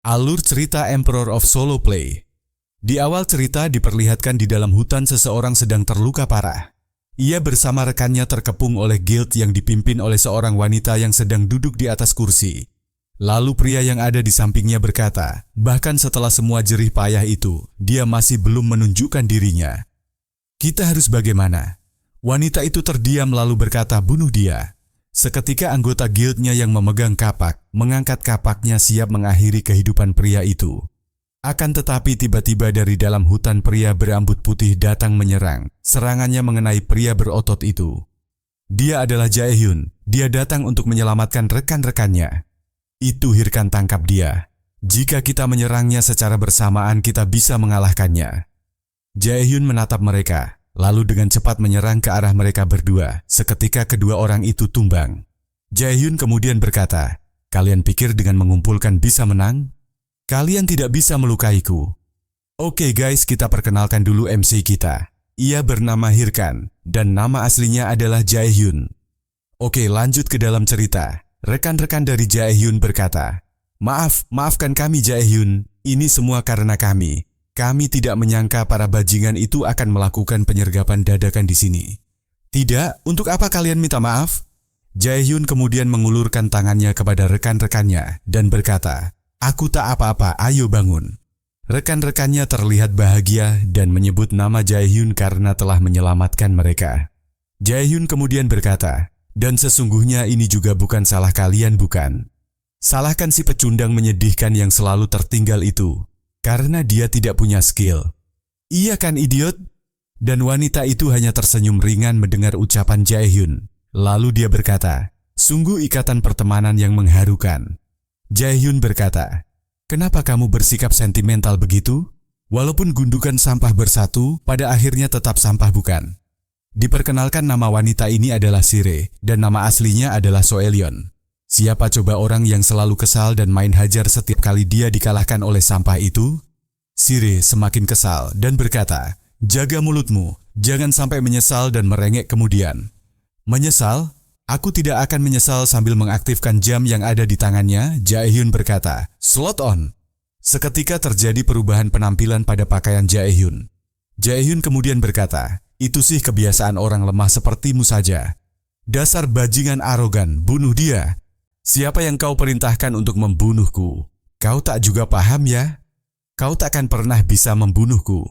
Alur cerita Emperor of Solo Play. Di awal cerita diperlihatkan di dalam hutan seseorang sedang terluka parah. Ia bersama rekannya terkepung oleh guild yang dipimpin oleh seorang wanita yang sedang duduk di atas kursi. Lalu pria yang ada di sampingnya berkata, bahkan setelah semua jerih payah itu, dia masih belum menunjukkan dirinya. Kita harus bagaimana? Wanita itu terdiam lalu berkata, bunuh dia. Seketika anggota guildnya yang memegang kapak, mengangkat kapaknya siap mengakhiri kehidupan pria itu. Akan tetapi tiba-tiba dari dalam hutan pria berambut putih datang menyerang. Serangannya mengenai pria berotot itu. Dia adalah Jaehyun. Dia datang untuk menyelamatkan rekan-rekannya. Itu Hirkan, tangkap dia. Jika kita menyerangnya secara bersamaan kita bisa mengalahkannya. Jaehyun menatap mereka. Lalu dengan cepat menyerang ke arah mereka berdua. Seketika kedua orang itu tumbang. Jaehyun kemudian berkata, kalian pikir dengan mengumpulkan bisa menang? Kalian tidak bisa melukaiku. Oke guys, kita perkenalkan dulu MC kita. Ia bernama Hirkan, dan nama aslinya adalah Jaehyun. Oke, lanjut ke dalam cerita. Rekan-rekan dari Jaehyun berkata, maafkan kami Jaehyun, ini semua karena kami. Kami tidak menyangka para bajingan itu akan melakukan penyergapan dadakan di sini. Tidak, untuk apa kalian minta maaf? Jaehyun kemudian mengulurkan tangannya kepada rekan-rekannya dan berkata, aku tak apa-apa, ayo bangun. Rekan-rekannya terlihat bahagia dan menyebut nama Jaehyun karena telah menyelamatkan mereka. Jaehyun kemudian berkata, dan sesungguhnya ini juga bukan salah kalian, bukan? Salahkan si pecundang menyedihkan yang selalu tertinggal itu. Karena dia tidak punya skill. Iya kan idiot? Dan wanita itu hanya tersenyum ringan mendengar ucapan Jaehyun. Lalu dia berkata, sungguh ikatan pertemanan yang mengharukan. Jaehyun berkata, kenapa kamu bersikap sentimental begitu? Walaupun gundukan sampah bersatu, pada akhirnya tetap sampah, bukan? Diperkenalkan, nama wanita ini adalah Sire, dan nama aslinya adalah Soelyon. Siapa coba orang yang selalu kesal dan main hajar setiap kali dia dikalahkan oleh sampah itu? Sire semakin kesal dan berkata, jaga mulutmu, jangan sampai menyesal dan merengek kemudian. Menyesal? Aku tidak akan menyesal. Sambil mengaktifkan jam yang ada di tangannya, Jaehyun berkata, slot on. Seketika terjadi perubahan penampilan pada pakaian Jaehyun. Jaehyun kemudian berkata, itu sih kebiasaan orang lemah sepertimu saja. Dasar bajingan arogan, bunuh dia. Siapa yang kau perintahkan untuk membunuhku? Kau tak juga paham ya? Kau takkan pernah bisa membunuhku.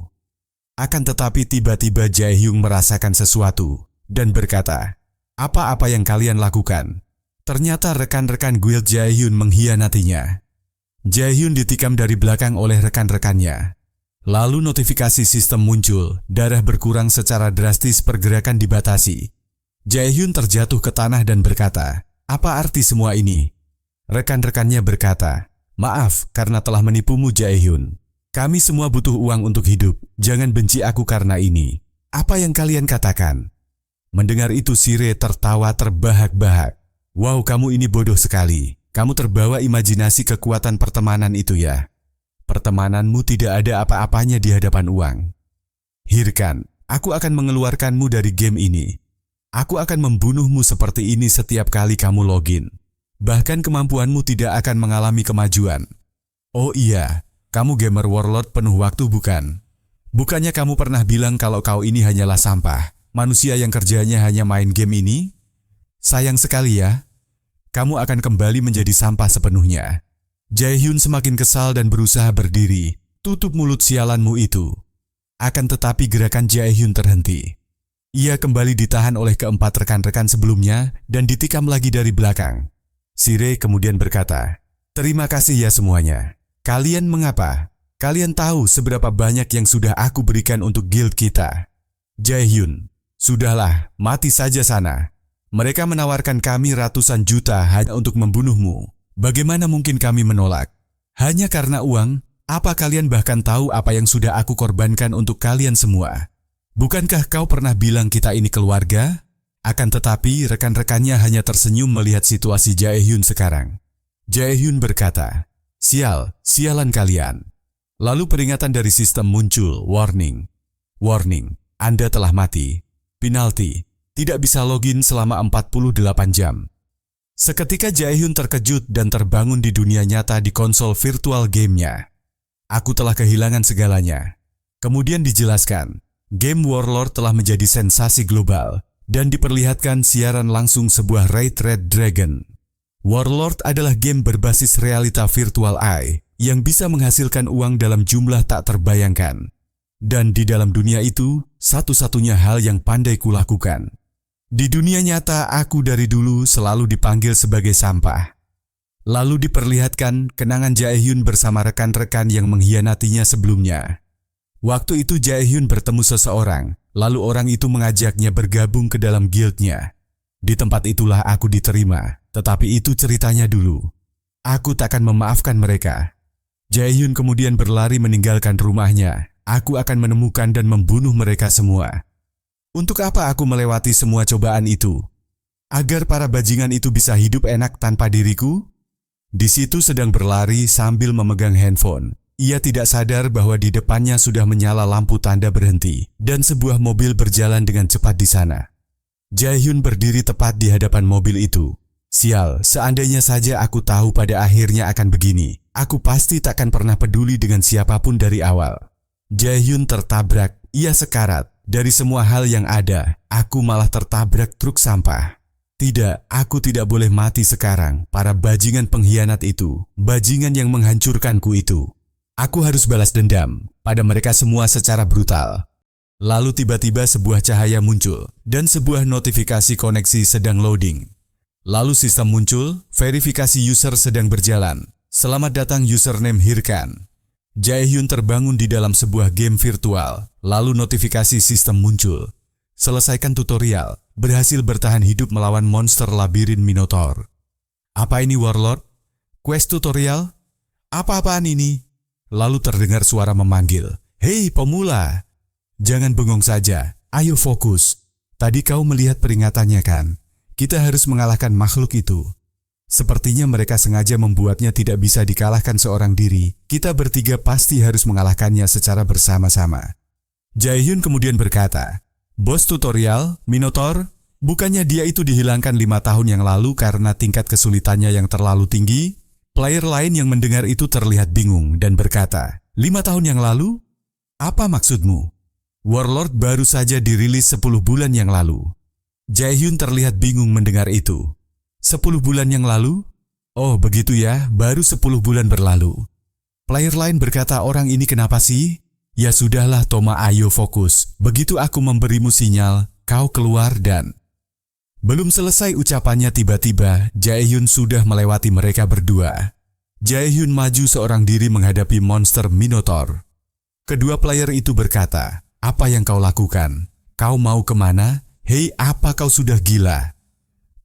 Akan tetapi tiba-tiba Jaehyun merasakan sesuatu dan berkata, apa-apa yang kalian lakukan? Ternyata rekan-rekan guild Jaehyun mengkhianatinya. Jaehyun ditikam dari belakang oleh rekan-rekannya. Lalu notifikasi sistem muncul, darah berkurang secara drastis, pergerakan dibatasi. Jaehyun terjatuh ke tanah dan berkata, apa arti semua ini? Rekan-rekannya berkata, maaf karena telah menipumu Jaehyun. Kami semua butuh uang untuk hidup, jangan benci aku karena ini. Apa yang kalian katakan? Mendengar itu Sire tertawa terbahak-bahak. Wow, kamu ini bodoh sekali. Kamu terbawa imajinasi kekuatan pertemanan itu ya. Pertemananmu tidak ada apa-apanya di hadapan uang. Hirkan, aku akan mengeluarkanmu dari game ini. Aku akan membunuhmu seperti ini setiap kali kamu login. Bahkan kemampuanmu tidak akan mengalami kemajuan. Oh iya, kamu gamer warlord penuh waktu, bukan? Bukannya kamu pernah bilang kalau kau ini hanyalah sampah, manusia yang kerjanya hanya main game ini? Sayang sekali ya. Kamu akan kembali menjadi sampah sepenuhnya. Jaehyun semakin kesal dan berusaha berdiri. Tutup mulut sialanmu itu. Akan tetapi gerakan Jaehyun terhenti. Ia kembali ditahan oleh keempat rekan-rekan sebelumnya dan ditikam lagi dari belakang. Sire kemudian berkata, terima kasih ya semuanya. Kalian mengapa? Kalian tahu seberapa banyak yang sudah aku berikan untuk guild kita. Jaehyun, sudahlah, mati saja sana. Mereka menawarkan kami ratusan juta hanya untuk membunuhmu. Bagaimana mungkin kami menolak? Hanya karena uang? Apa kalian bahkan tahu apa yang sudah aku korbankan untuk kalian semua? Bukankah kau pernah bilang kita ini keluarga? Akan tetapi rekan-rekannya hanya tersenyum melihat situasi Jaehyun sekarang. Jaehyun berkata, sialan kalian. Lalu peringatan dari sistem muncul, warning. Warning, Anda telah mati. Penalti, tidak bisa login selama 48 jam. Seketika Jaehyun terkejut dan terbangun di dunia nyata di konsol virtual gamenya. Aku telah kehilangan segalanya. Kemudian dijelaskan, game Warlord telah menjadi sensasi global dan diperlihatkan siaran langsung sebuah Raid Red Dragon. Warlord adalah game berbasis realita virtual eye yang bisa menghasilkan uang dalam jumlah tak terbayangkan. Dan di dalam dunia itu, satu-satunya hal yang pandai kulakukan. Di dunia nyata, aku dari dulu selalu dipanggil sebagai sampah. Lalu diperlihatkan kenangan Jaehyun bersama rekan-rekan yang mengkhianatinya sebelumnya. Waktu itu Jaehyun bertemu seseorang, lalu orang itu mengajaknya bergabung ke dalam guildnya. Di tempat itulah aku diterima, tetapi itu ceritanya dulu. Aku takkan memaafkan mereka. Jaehyun kemudian berlari meninggalkan rumahnya. Aku akan menemukan dan membunuh mereka semua. Untuk apa aku melewati semua cobaan itu? Agar para bajingan itu bisa hidup enak tanpa diriku? Di situ sedang berlari sambil memegang handphone. Ia tidak sadar bahwa di depannya sudah menyala lampu tanda berhenti dan sebuah mobil berjalan dengan cepat di sana. Jaehyun berdiri tepat di hadapan mobil itu. Sial, seandainya saja aku tahu pada akhirnya akan begini, aku pasti takkan pernah peduli dengan siapapun dari awal. Jaehyun tertabrak, ia sekarat. Dari semua hal yang ada, aku malah tertabrak truk sampah. Tidak, aku tidak boleh mati sekarang. Para bajingan pengkhianat itu, bajingan yang menghancurkanku itu. Aku harus balas dendam pada mereka semua secara brutal. Lalu tiba-tiba sebuah cahaya muncul dan sebuah notifikasi koneksi sedang loading. Lalu sistem muncul, verifikasi user sedang berjalan. Selamat datang username Hirkan. Jaehyun terbangun di dalam sebuah game virtual, lalu notifikasi sistem muncul. Selesaikan tutorial, berhasil bertahan hidup melawan monster labirin Minotaur. Apa ini Warlord? Quest tutorial? Apa-apaan ini? Lalu terdengar suara memanggil, "Hei pemula, jangan bengong saja, ayo fokus. Tadi kau melihat peringatannya kan? Kita harus mengalahkan makhluk itu." Sepertinya mereka sengaja membuatnya tidak bisa dikalahkan seorang diri. Kita bertiga pasti harus mengalahkannya secara bersama-sama. Jaehyun kemudian berkata, "Bos tutorial, Minotaur, bukannya dia itu dihilangkan 5 tahun yang lalu karena tingkat kesulitannya yang terlalu tinggi?" Player lain yang mendengar itu terlihat bingung dan berkata, "5 tahun yang lalu? Apa maksudmu? Warlord baru saja dirilis 10 bulan yang lalu." Jaehyun terlihat bingung mendengar itu. 10 bulan yang lalu? Oh begitu ya, baru 10 bulan berlalu. Player lain berkata, "Orang ini kenapa sih?" "Ya sudahlah Toma, ayo fokus. Begitu aku memberimu sinyal, kau keluar dan..." Belum selesai ucapannya tiba-tiba, Jaehyun sudah melewati mereka berdua. Jaehyun maju seorang diri menghadapi monster Minotaur. Kedua player itu berkata, "Apa yang kau lakukan? Kau mau kemana? Hei, apa kau sudah gila?"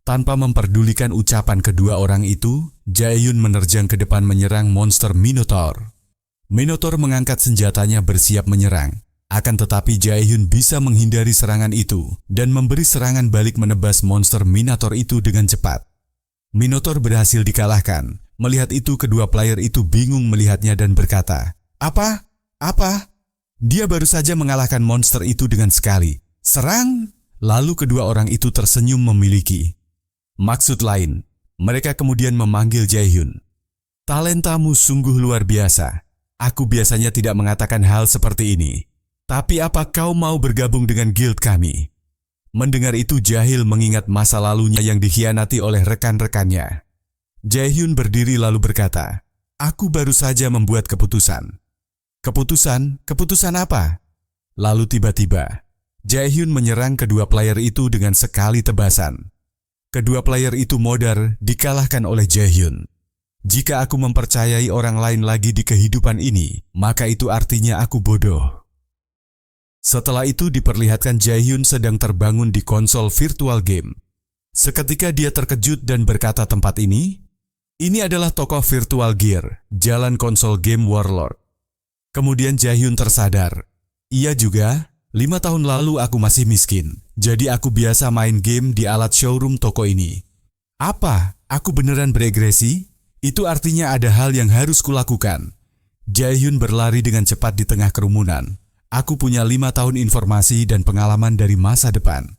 Tanpa memperdulikan ucapan kedua orang itu, Jaehyun menerjang ke depan menyerang monster Minotaur. Minotaur mengangkat senjatanya bersiap menyerang. Akan tetapi Jaehyun bisa menghindari serangan itu dan memberi serangan balik menebas monster Minotaur itu dengan cepat. Minotaur berhasil dikalahkan. Melihat itu kedua player itu bingung melihatnya dan berkata, Apa? Dia baru saja mengalahkan monster itu dengan sekali. Serang!" Lalu kedua orang itu tersenyum memiliki maksud lain. Mereka kemudian memanggil Jaehyun. "Talentamu sungguh luar biasa. Aku biasanya tidak mengatakan hal seperti ini. Tapi apa kau mau bergabung dengan guild kami?" Mendengar itu Jahil mengingat masa lalunya yang dikhianati oleh rekan-rekannya. Jaehyun berdiri lalu berkata, "Aku baru saja membuat keputusan." "Keputusan? Keputusan apa?" Lalu tiba-tiba, Jaehyun menyerang kedua player itu dengan sekali tebasan. Kedua player itu modar, dikalahkan oleh Jaehyun. Jika aku mempercayai orang lain lagi di kehidupan ini, maka itu artinya aku bodoh. Setelah itu diperlihatkan Jaehyun sedang terbangun di konsol virtual game. Seketika dia terkejut dan berkata tempat ini adalah toko virtual gear, jalan konsol game Warlord. Kemudian Jaehyun tersadar. Ia juga, 5 tahun lalu aku masih miskin, jadi aku biasa main game di alat showroom toko ini. Apa? Aku beneran beregresi? Itu artinya ada hal yang harus kulakukan. Jaehyun berlari dengan cepat di tengah kerumunan. Aku punya 5 tahun informasi dan pengalaman dari masa depan.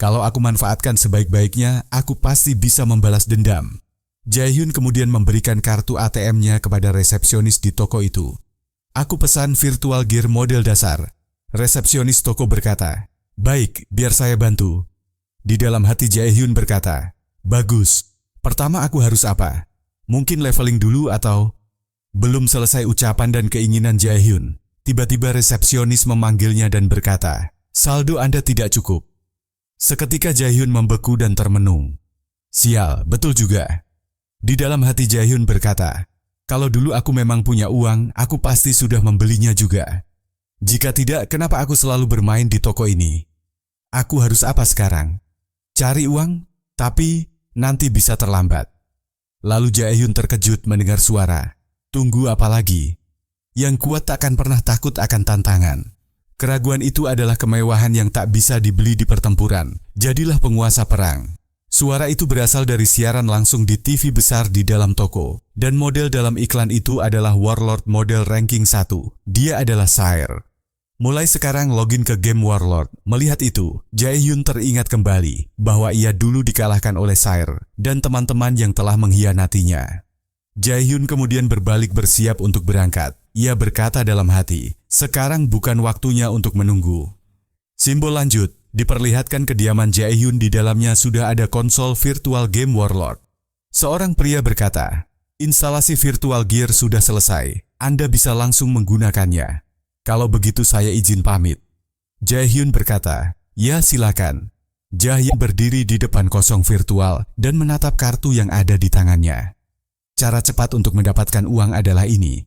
Kalau aku manfaatkan sebaik-baiknya, aku pasti bisa membalas dendam. Jae-hyun kemudian memberikan kartu ATM-nya kepada resepsionis di toko itu. Aku pesan virtual gear model dasar. Resepsionis toko berkata, "Baik, biar saya bantu." Di dalam hati Jae-hyun berkata, "Bagus. Pertama aku harus apa? Mungkin leveling dulu atau..." Belum selesai ucapan dan keinginan Jae-hyun, tiba-tiba resepsionis memanggilnya dan berkata, "Saldo Anda tidak cukup." Seketika Jae-hyun membeku dan termenung. Sial, betul juga. Di dalam hati Jae-hyun berkata, "Kalau dulu aku memang punya uang, aku pasti sudah membelinya juga. Jika tidak, kenapa aku selalu bermain di toko ini? Aku harus apa sekarang? Cari uang? Tapi nanti bisa terlambat." Lalu Jae-hyun terkejut mendengar suara, "Tunggu apa lagi? Yang kuat takkan pernah takut akan tantangan." Keraguan itu adalah kemewahan yang tak bisa dibeli di pertempuran. Jadilah penguasa perang. Suara itu berasal dari siaran langsung di TV besar di dalam toko. Dan model dalam iklan itu adalah Warlord model ranking 1. Dia adalah Sire. Mulai sekarang login ke game Warlord. Melihat itu, Jae-hyun teringat kembali bahwa ia dulu dikalahkan oleh Sire dan teman-teman yang telah mengkhianatinya. Jae-hyun kemudian berbalik bersiap untuk berangkat. Ia berkata dalam hati, "Sekarang bukan waktunya untuk menunggu." Simbol lanjut, diperlihatkan kediaman Jae-hyun di dalamnya sudah ada konsol virtual game Warlord. Seorang pria berkata, "Instalasi virtual gear sudah selesai, Anda bisa langsung menggunakannya. Kalau begitu saya izin pamit." Jae-hyun berkata, "Ya silakan." Jae-hyun berdiri di depan kosong virtual dan menatap kartu yang ada di tangannya. Cara cepat untuk mendapatkan uang adalah ini.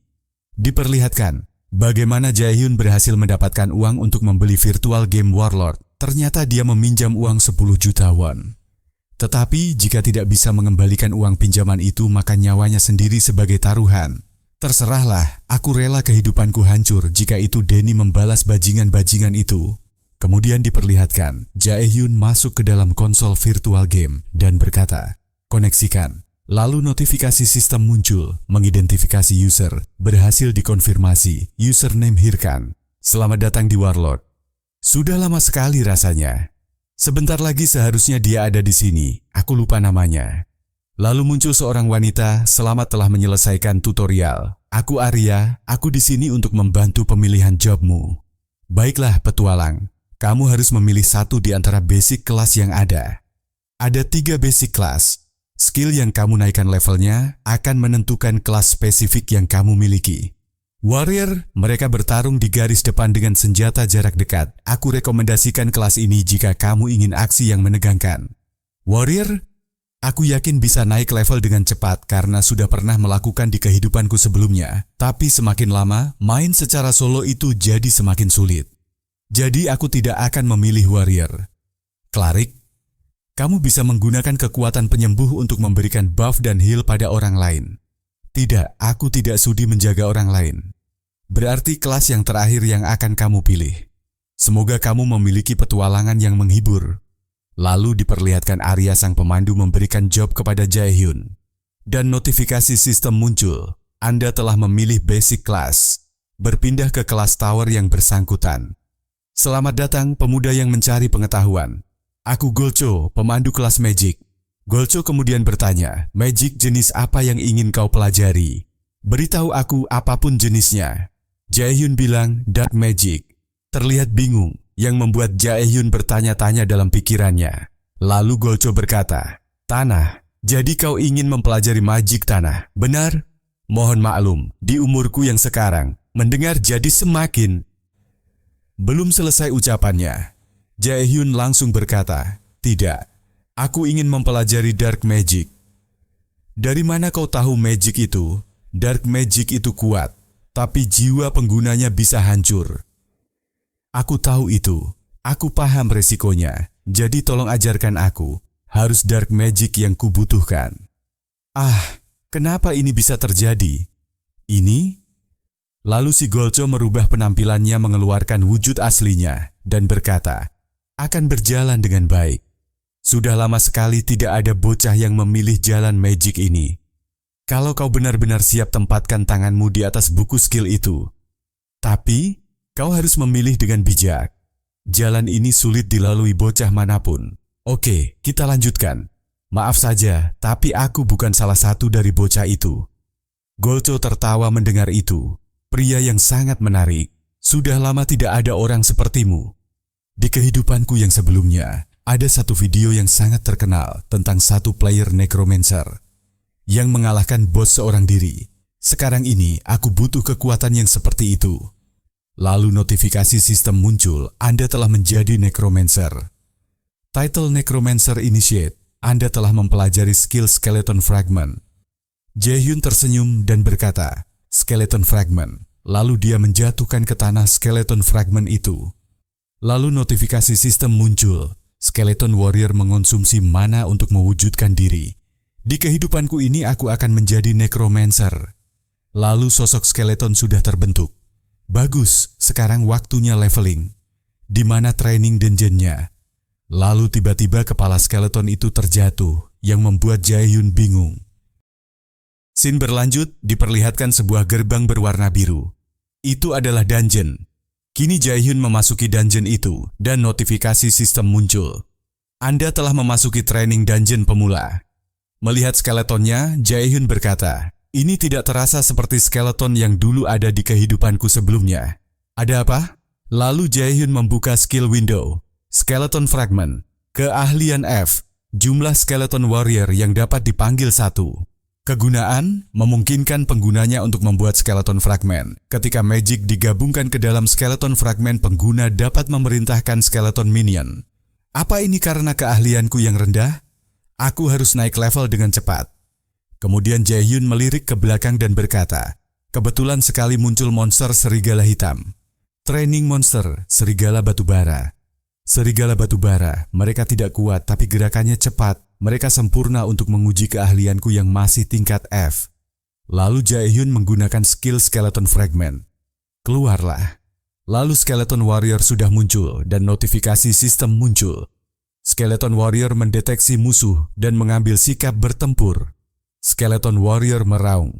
Diperlihatkan bagaimana Jae-hyun berhasil mendapatkan uang untuk membeli virtual game Warlord. Ternyata dia meminjam uang 10 juta won. Tetapi jika tidak bisa mengembalikan uang pinjaman itu, maka nyawanya sendiri sebagai taruhan. "Terserahlah, aku rela kehidupanku hancur jika itu Denny membalas bajingan-bajingan itu." Kemudian diperlihatkan Jae-hyun masuk ke dalam konsol virtual game dan berkata, "Koneksikan." Lalu notifikasi sistem muncul, mengidentifikasi user, berhasil dikonfirmasi, username Hirkan. "Selamat datang di Warlord." Sudah lama sekali rasanya. Sebentar lagi seharusnya dia ada di sini, aku lupa namanya. Lalu muncul seorang wanita, "Selamat telah menyelesaikan tutorial. Aku Arya, aku di sini untuk membantu pemilihan jobmu." "Baiklah petualang, kamu harus memilih satu di antara basic kelas yang ada. Ada 3 basic kelas. Skill yang kamu naikkan levelnya akan menentukan kelas spesifik yang kamu miliki. Warrior, mereka bertarung di garis depan dengan senjata jarak dekat. Aku rekomendasikan kelas ini jika kamu ingin aksi yang menegangkan. Warrior, aku yakin bisa naik level dengan cepat karena sudah pernah melakukan di kehidupanku sebelumnya. Tapi semakin lama, main secara solo itu jadi semakin sulit. Jadi aku tidak akan memilih Warrior. Cleric, kamu bisa menggunakan kekuatan penyembuh untuk memberikan buff dan heal pada orang lain. Tidak, aku tidak sudi menjaga orang lain. Berarti kelas yang terakhir yang akan kamu pilih. Semoga kamu memiliki petualangan yang menghibur." Lalu diperlihatkan Arya sang pemandu memberikan job kepada Jae-hyun. Dan notifikasi sistem muncul. Anda telah memilih basic class. Berpindah ke kelas tower yang bersangkutan. "Selamat datang pemuda yang mencari pengetahuan. Aku Golcho, pemandu kelas Magic." Golcho kemudian bertanya, "Magic jenis apa yang ingin kau pelajari? Beritahu aku apapun jenisnya." Jae-hyun bilang, "Dark Magic." Terlihat bingung, yang membuat Jae-hyun bertanya-tanya dalam pikirannya. Lalu Golcho berkata, "Tanah, jadi kau ingin mempelajari magic tanah, benar? Mohon maklum, di umurku yang sekarang, mendengar jadi semakin..." Belum selesai ucapannya, Jae-hyun langsung berkata, "Tidak, aku ingin mempelajari Dark Magic." "Dari mana kau tahu magic itu? Dark Magic itu kuat, tapi jiwa penggunanya bisa hancur." "Aku tahu itu, aku paham resikonya, jadi tolong ajarkan aku, harus Dark Magic yang kubutuhkan." "Ah, kenapa ini bisa terjadi? Ini?" Lalu si Golcho merubah penampilannya mengeluarkan wujud aslinya dan berkata, "Akan berjalan dengan baik. Sudah lama sekali tidak ada bocah yang memilih jalan magic ini. Kalau kau benar-benar siap, tempatkan tanganmu di atas buku skill itu. Tapi, kau harus memilih dengan bijak. Jalan ini sulit dilalui bocah manapun. Oke, kita lanjutkan. Maaf saja, tapi aku bukan salah satu dari bocah itu. Golco tertawa mendengar itu. Pria yang sangat menarik. Sudah lama tidak ada orang sepertimu. Di kehidupanku yang sebelumnya, ada satu video yang sangat terkenal tentang satu player necromancer yang mengalahkan bos seorang diri. Sekarang ini aku butuh kekuatan yang seperti itu. Lalu notifikasi sistem muncul, Anda telah menjadi necromancer. Title Necromancer Initiate, Anda telah mempelajari skill Skeleton Fragment. Jaehyun tersenyum dan berkata, Skeleton Fragment. Lalu dia menjatuhkan ke tanah Skeleton Fragment itu. Lalu notifikasi sistem muncul, Skeleton Warrior mengonsumsi mana untuk mewujudkan diri. Di kehidupanku ini aku akan menjadi necromancer. Lalu sosok skeleton sudah terbentuk. Bagus, sekarang waktunya leveling. Di mana training dungeonnya? Lalu tiba-tiba kepala skeleton itu terjatuh, yang membuat Jaehyun bingung. Scene berlanjut, diperlihatkan sebuah gerbang berwarna biru. Itu adalah dungeon. Kini Jaehyun memasuki dungeon itu, dan notifikasi sistem muncul. Anda telah memasuki training dungeon pemula. Melihat skeletonnya, Jaehyun berkata, ini tidak terasa seperti skeleton yang dulu ada di kehidupanku sebelumnya. Ada apa? Lalu Jaehyun membuka skill window. Skeleton Fragment. Keahlian F. Jumlah Skeleton Warrior yang dapat dipanggil 1. Kegunaan, memungkinkan penggunanya untuk membuat Skeleton Fragment. Ketika magic digabungkan ke dalam Skeleton Fragment, pengguna dapat memerintahkan Skeleton Minion. Apa ini karena keahlianku yang rendah? Aku harus naik level dengan cepat. Kemudian Jaehyun melirik ke belakang dan berkata, kebetulan sekali muncul monster serigala hitam. Training monster, serigala batubara. Serigala batubara, mereka tidak kuat tapi gerakannya cepat. Mereka sempurna untuk menguji keahlianku yang masih tingkat F. Lalu Jaehyun menggunakan skill Skeleton Fragment. Keluarlah. Lalu Skeleton Warrior sudah muncul dan notifikasi sistem muncul. Skeleton Warrior mendeteksi musuh dan mengambil sikap bertempur. Skeleton Warrior meraung.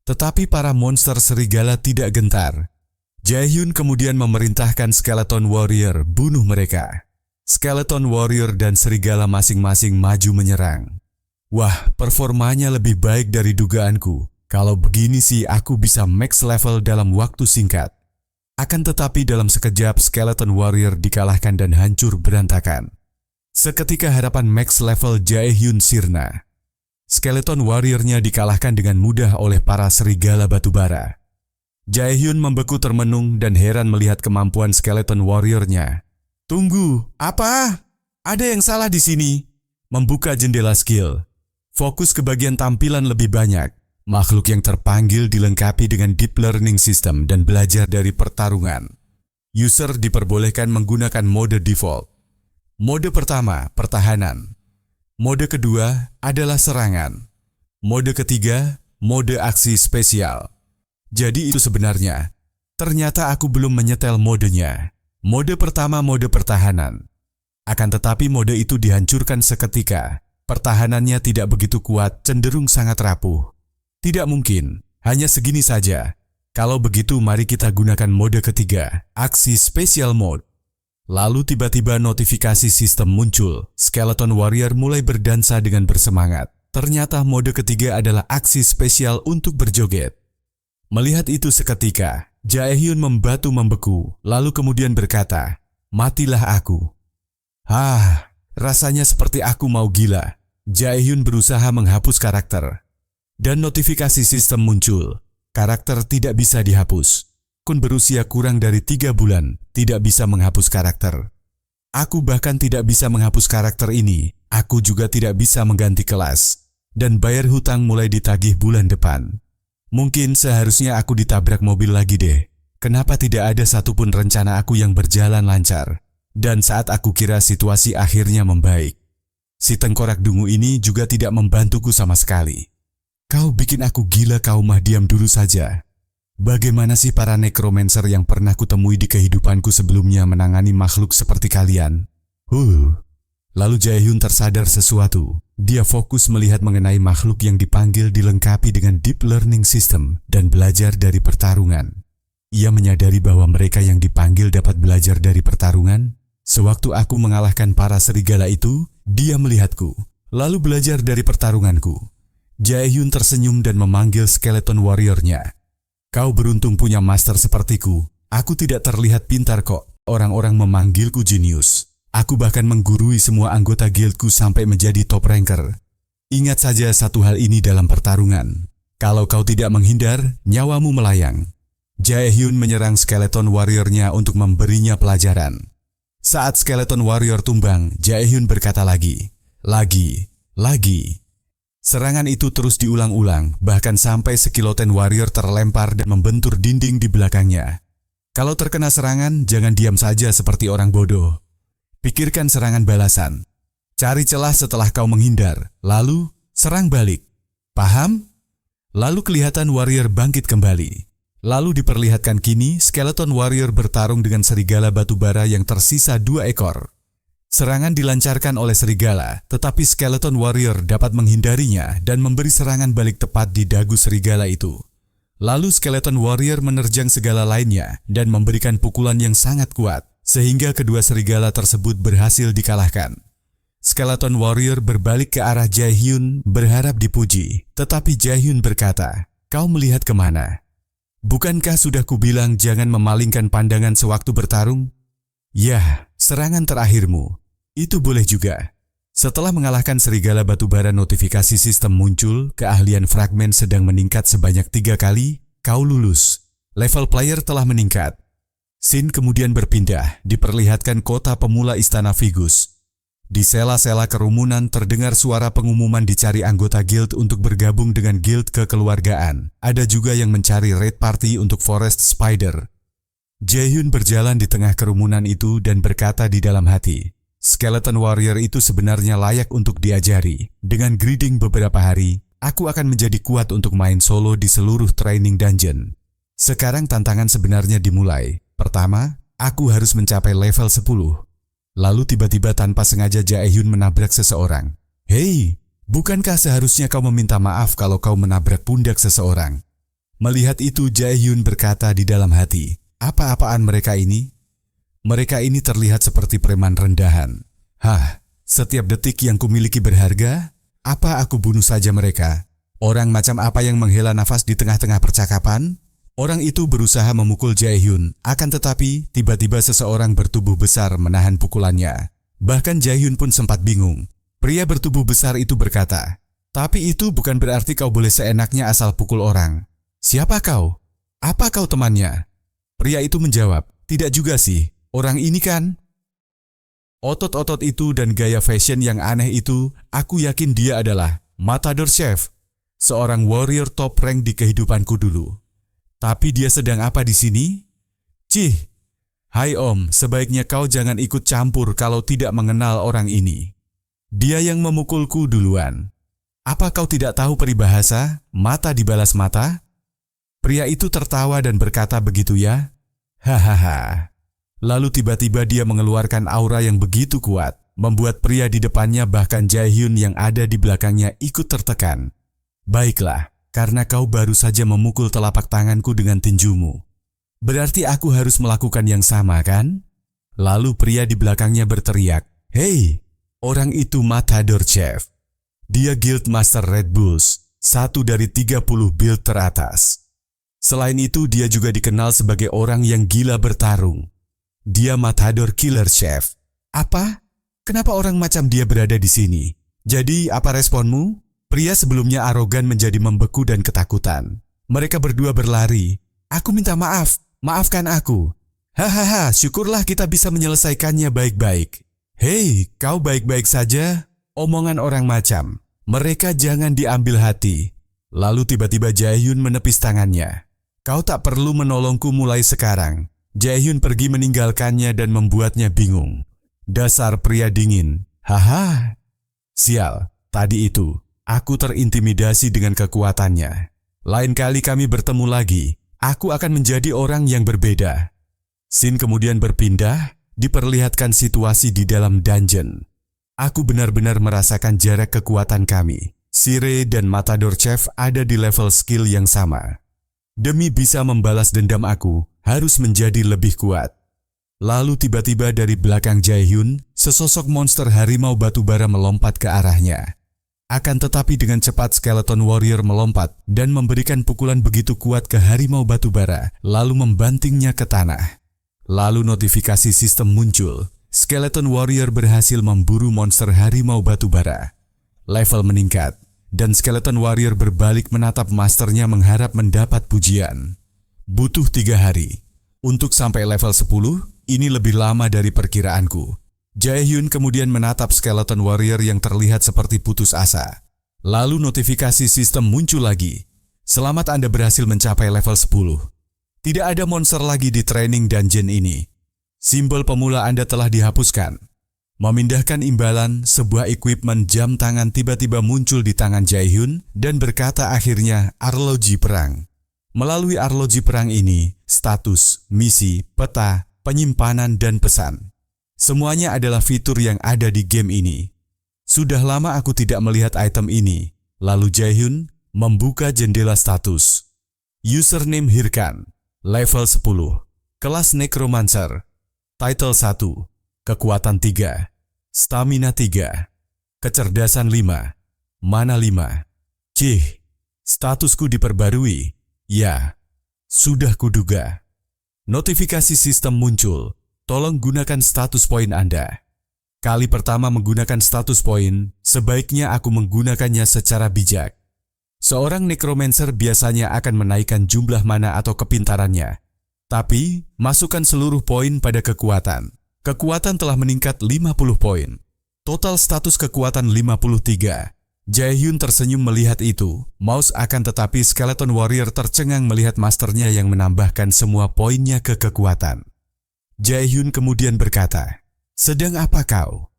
Tetapi para monster serigala tidak gentar. Jaehyun kemudian memerintahkan Skeleton Warrior bunuh mereka. Skeleton Warrior dan serigala masing-masing maju menyerang. Wah, performanya lebih baik dari dugaanku. Kalau begini sih aku bisa max level dalam waktu singkat. Akan tetapi dalam sekejap Skeleton Warrior dikalahkan dan hancur berantakan. Seketika harapan max level Jaehyun sirna. Skeleton Warrior-nya dikalahkan dengan mudah oleh para serigala batubara. Jaehyun membeku termenung dan heran melihat kemampuan Skeleton Warrior-nya. Tunggu, apa? Ada yang salah di sini. Membuka jendela skill. Fokus ke bagian tampilan lebih banyak. Makhluk yang terpanggil dilengkapi dengan deep learning system dan belajar dari pertarungan. User diperbolehkan menggunakan mode default. Mode pertama, pertahanan. Mode kedua adalah serangan. Mode ketiga, mode aksi spesial. Jadi itu sebenarnya. Ternyata aku belum menyetel modenya. Mode pertama mode pertahanan. Akan tetapi mode itu dihancurkan seketika. Pertahanannya tidak begitu kuat, cenderung sangat rapuh. Tidak mungkin, hanya segini saja. Kalau begitu mari kita gunakan mode ketiga, aksi special mode. Lalu tiba-tiba notifikasi sistem muncul. Skeleton Warrior mulai berdansa dengan bersemangat. Ternyata mode ketiga adalah aksi spesial untuk berjoget. Melihat itu seketika, Jaehyun membeku, lalu kemudian berkata, matilah aku. Rasanya seperti aku mau gila. Jaehyun berusaha menghapus karakter. Dan notifikasi sistem muncul. Karakter tidak bisa dihapus. Kun berusia kurang dari 3 bulan, tidak bisa menghapus karakter. Aku bahkan tidak bisa menghapus karakter ini. Aku juga tidak bisa mengganti kelas. Dan bayar hutang mulai ditagih bulan depan. Mungkin seharusnya aku ditabrak mobil lagi deh. Kenapa tidak ada satupun rencana aku yang berjalan lancar? Dan saat aku kira situasi akhirnya membaik, si tengkorak dungu ini juga tidak membantuku sama sekali. Kau bikin aku gila, kau mah diam dulu saja. Bagaimana sih para necromancer yang pernah kutemui di kehidupanku sebelumnya menangani makhluk seperti kalian? Lalu Jaehyun tersadar sesuatu. Dia fokus melihat mengenai makhluk yang dipanggil dilengkapi dengan deep learning system dan belajar dari pertarungan. Ia menyadari bahwa mereka yang dipanggil dapat belajar dari pertarungan. Sewaktu aku mengalahkan para serigala itu, Dia melihatku, lalu belajar dari pertarunganku. Jaehyun tersenyum dan memanggil skeleton warrior-nya. Kau beruntung punya master sepertiku. Aku tidak terlihat pintar kok. Orang-orang memanggilku jenius. Aku bahkan menggurui semua anggota guildku sampai menjadi top ranker. Ingat saja satu hal ini dalam pertarungan. Kalau kau tidak menghindar, nyawamu melayang. Jaehyun menyerang skeleton warrior-nya untuk memberinya pelajaran. Saat skeleton warrior tumbang, Jaehyun berkata lagi. Serangan itu terus diulang-ulang, bahkan sampai sekiloten warrior terlempar dan membentur dinding di belakangnya. Kalau terkena serangan, jangan diam saja seperti orang bodoh. Pikirkan serangan balasan. Cari celah setelah kau menghindar, lalu serang balik. Paham? Lalu kelihatan warrior bangkit kembali. Lalu diperlihatkan kini skeleton warrior bertarung dengan serigala batubara yang tersisa 2 ekor. Serangan dilancarkan oleh serigala, tetapi skeleton warrior dapat menghindarinya dan memberi serangan balik tepat di dagu serigala itu. Lalu skeleton warrior menerjang segala lainnya dan memberikan pukulan yang sangat kuat, sehingga kedua serigala tersebut berhasil dikalahkan. Skeleton warrior berbalik ke arah Jaehyun berharap dipuji, tetapi Jaehyun berkata, "Kau melihat kemana? Bukankah sudah kubilang jangan memalingkan pandangan sewaktu bertarung?" "Yah, serangan terakhirmu. Itu boleh juga." Setelah mengalahkan serigala batubara, notifikasi sistem muncul, keahlian fragmen sedang meningkat sebanyak 3 kali, kau lulus. Level player telah meningkat. Scene kemudian berpindah, diperlihatkan kota pemula Istana Vigus. Di sela-sela kerumunan terdengar suara pengumuman dicari anggota guild untuk bergabung dengan guild kekeluargaan. Ada juga yang mencari raid party untuk Forest Spider. Jaehyun berjalan di tengah kerumunan itu dan berkata di dalam hati, skeleton warrior itu sebenarnya layak untuk diajari. Dengan grinding beberapa hari, aku akan menjadi kuat untuk main solo di seluruh training dungeon. Sekarang tantangan sebenarnya dimulai. Pertama, aku harus mencapai level 10. Lalu tiba-tiba tanpa sengaja Jaehyun menabrak seseorang. "Hei, bukankah seharusnya kau meminta maaf kalau kau menabrak pundak seseorang?" Melihat itu Jaehyun berkata di dalam hati, "Apa-apaan mereka ini? Mereka ini terlihat seperti preman rendahan. Hah, setiap detik yang kumiliki berharga? Apa aku bunuh saja mereka? Orang macam apa yang menghela nafas di tengah-tengah percakapan?" Orang itu berusaha memukul Jaehyun, akan tetapi tiba-tiba seseorang bertubuh besar menahan pukulannya. Bahkan Jaehyun pun sempat bingung. Pria bertubuh besar itu berkata, "Tapi itu bukan berarti kau boleh seenaknya asal pukul orang. Siapa kau? Apa kau temannya?" Pria itu menjawab, "Tidak juga sih, orang ini kan." Otot-otot itu dan gaya fashion yang aneh itu, aku yakin dia adalah Matador Chef, seorang warrior top rank di kehidupanku dulu. Tapi dia sedang apa di sini? "Cih, hai Om, sebaiknya kau jangan ikut campur kalau tidak mengenal orang ini. Dia yang memukulku duluan. Apa kau tidak tahu peribahasa, mata dibalas mata?" Pria itu tertawa dan berkata, "Begitu ya? Hahaha." Lalu tiba-tiba dia mengeluarkan aura yang begitu kuat, membuat pria di depannya bahkan Jaehyun yang ada di belakangnya ikut tertekan. "Baiklah. Karena kau baru saja memukul telapak tanganku dengan tinjumu. Berarti aku harus melakukan yang sama, kan?" Lalu pria di belakangnya berteriak, "Hei, orang itu Matador Chef. Dia Guild Master Red Bulls, satu dari 30 build teratas. Selain itu dia juga dikenal sebagai orang yang gila bertarung. Dia Matador Killer Chef." "Apa? Kenapa orang macam dia berada di sini? Jadi apa responmu?" Pria sebelumnya arogan menjadi membeku dan ketakutan. Mereka berdua berlari. "Aku minta maaf, maafkan aku." "Hahaha, syukurlah kita bisa menyelesaikannya baik-baik." "Hei, kau baik-baik saja?" Omongan orang macam. Mereka jangan diambil hati. Lalu tiba-tiba Jaehyun menepis tangannya. "Kau tak perlu menolongku mulai sekarang." Jaehyun pergi meninggalkannya dan membuatnya bingung. Dasar pria dingin. Haha. Sial, tadi itu. Aku terintimidasi dengan kekuatannya. Lain kali kami bertemu lagi, aku akan menjadi orang yang berbeda. Scene kemudian berpindah, diperlihatkan situasi di dalam dungeon. Aku benar-benar merasakan jarak kekuatan kami. Sire dan Matador Chef ada di level skill yang sama. Demi bisa membalas dendam aku, harus menjadi lebih kuat. Lalu tiba-tiba dari belakang Jaehyun, sesosok monster harimau batubara melompat ke arahnya. Akan tetapi dengan cepat Skeleton Warrior melompat dan memberikan pukulan begitu kuat ke harimau batubara, lalu membantingnya ke tanah. Lalu notifikasi sistem muncul. Skeleton Warrior berhasil memburu monster harimau batubara. Level meningkat, dan Skeleton Warrior berbalik menatap masternya mengharap mendapat pujian. Butuh 3 hari. Untuk sampai level 10, ini lebih lama dari perkiraanku. Jaehyun kemudian menatap Skeleton Warrior yang terlihat seperti putus asa. Lalu notifikasi sistem muncul lagi. Selamat, Anda berhasil mencapai level 10. Tidak ada monster lagi di training dungeon ini. Simbol pemula Anda telah dihapuskan. Memindahkan imbalan, sebuah equipment jam tangan tiba-tiba muncul di tangan Jaehyun dan berkata akhirnya arloji perang. Melalui arloji perang ini, status, misi, peta, penyimpanan, dan pesan. Semuanya adalah fitur yang ada di game ini. Sudah lama aku tidak melihat item ini. Lalu Jaehyun membuka jendela status. Username Hirkan, level 10, kelas Necromancer, title 1, kekuatan 3, stamina 3, kecerdasan 5, mana 5. Cih, statusku diperbarui. Ya, sudah kuduga. Notifikasi sistem muncul. Tolong gunakan status poin Anda. Kali pertama menggunakan status poin, sebaiknya aku menggunakannya secara bijak. Seorang necromancer biasanya akan menaikkan jumlah mana atau kepintarannya. Tapi, masukkan seluruh poin pada kekuatan. Kekuatan telah meningkat 50 poin. Total status kekuatan 53. Jaehyun tersenyum melihat itu. Mouse akan tetapi Skeleton Warrior tercengang melihat masternya yang menambahkan semua poinnya ke kekuatan. Jaehyun kemudian berkata, "Sedang apa kau?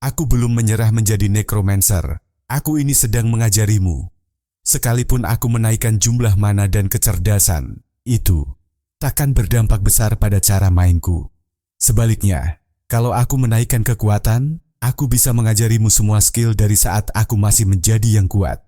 Aku belum menyerah menjadi necromancer. Aku ini sedang mengajarimu. Sekalipun aku menaikkan jumlah mana dan kecerdasan, itu takkan berdampak besar pada cara mainku. Sebaliknya, kalau aku menaikkan kekuatan, aku bisa mengajarimu semua skill dari saat aku masih menjadi yang kuat.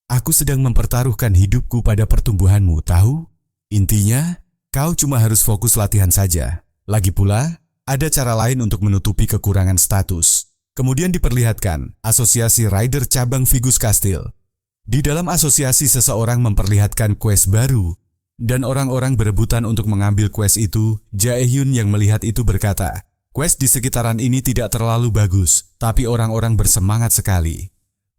Aku sedang mempertaruhkan hidupku pada pertumbuhanmu, tahu? Intinya, kau cuma harus fokus latihan saja. Lagi pula, ada cara lain untuk menutupi kekurangan status." Kemudian diperlihatkan asosiasi Rider cabang Vigus Castle. Di dalam asosiasi seseorang memperlihatkan quest baru, dan orang-orang berebutan untuk mengambil quest itu. Jaehyun yang melihat itu berkata, "Quest di sekitaran ini tidak terlalu bagus, tapi orang-orang bersemangat sekali.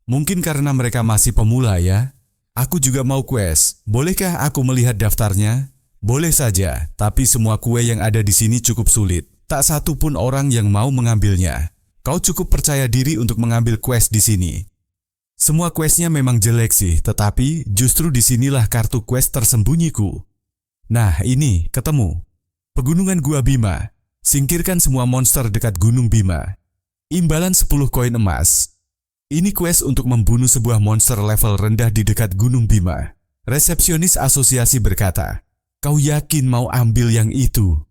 Mungkin karena mereka masih pemula ya. Aku juga mau quest, bolehkah aku melihat daftarnya?" "Boleh saja, tapi semua kue yang ada di sini cukup sulit. Tak satu pun orang yang mau mengambilnya. Kau cukup percaya diri untuk mengambil quest di sini." "Semua questnya memang jelek sih, tetapi justru disinilah kartu quest tersembunyiku. Nah ini, ketemu. Pegunungan Gua Bima. Singkirkan semua monster dekat Gunung Bima. Imbalan 10 koin emas. Ini quest untuk membunuh sebuah monster level rendah di dekat Gunung Bima." Resepsionis asosiasi berkata, "Kau yakin mau ambil yang itu?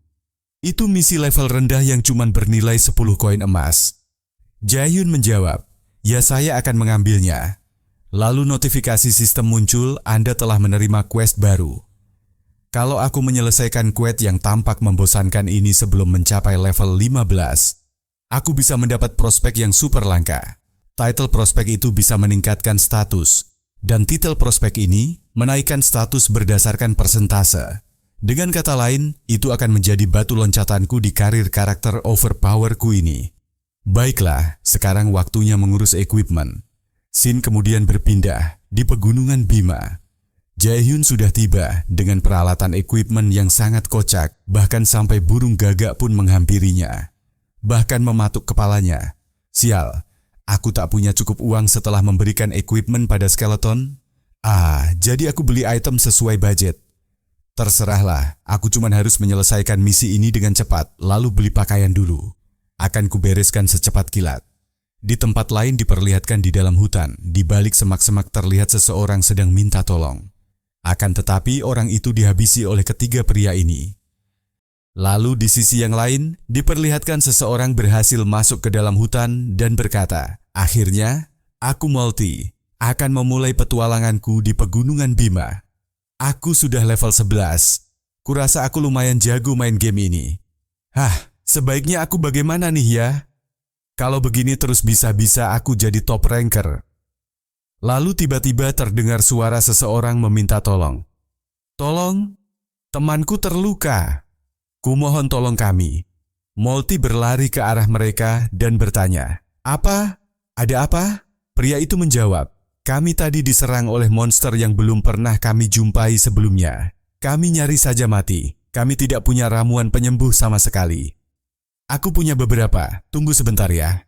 Itu misi level rendah yang cuma bernilai 10 koin emas." Jaehyun menjawab, "Ya, saya akan mengambilnya." Lalu notifikasi sistem muncul, "Anda telah menerima quest baru. Kalau aku menyelesaikan quest yang tampak membosankan ini sebelum mencapai level 15, aku bisa mendapat prospek yang super langka. Title prospek itu bisa meningkatkan status, dan titel prospek ini menaikkan status berdasarkan persentase. Dengan kata lain, itu akan menjadi batu loncatanku di karir karakter overpowerku ini." Baiklah, sekarang waktunya mengurus equipment. Scene kemudian berpindah di pegunungan Bima. Jaehyun sudah tiba dengan peralatan equipment yang sangat kocak, bahkan sampai burung gagak pun menghampirinya. Bahkan mematuk kepalanya. "Sial, aku tak punya cukup uang setelah memberikan equipment pada skeleton. Jadi aku beli item sesuai budget. Terserahlah, aku cuma harus menyelesaikan misi ini dengan cepat, lalu beli pakaian dulu. Akan kubereskan secepat kilat." Di tempat lain diperlihatkan di dalam hutan, di balik semak-semak terlihat seseorang sedang minta tolong. Akan tetapi orang itu dihabisi oleh ketiga pria ini. Lalu di sisi yang lain, diperlihatkan seseorang berhasil masuk ke dalam hutan dan berkata, "Akhirnya, aku Multi akan memulai petualanganku di pegunungan Bima. Aku sudah level 11. Kurasa aku lumayan jago main game ini. Sebaiknya aku bagaimana nih ya?" Kalau begini terus bisa-bisa aku jadi top ranker. Lalu tiba-tiba terdengar suara seseorang meminta tolong. Tolong, temanku terluka. Kumohon tolong kami. Molty berlari ke arah mereka dan bertanya, apa? Ada apa? Pria itu menjawab, kami tadi diserang oleh monster yang belum pernah kami jumpai sebelumnya. Kami nyaris saja mati. Kami tidak punya ramuan penyembuh sama sekali. Aku punya beberapa. Tunggu sebentar ya.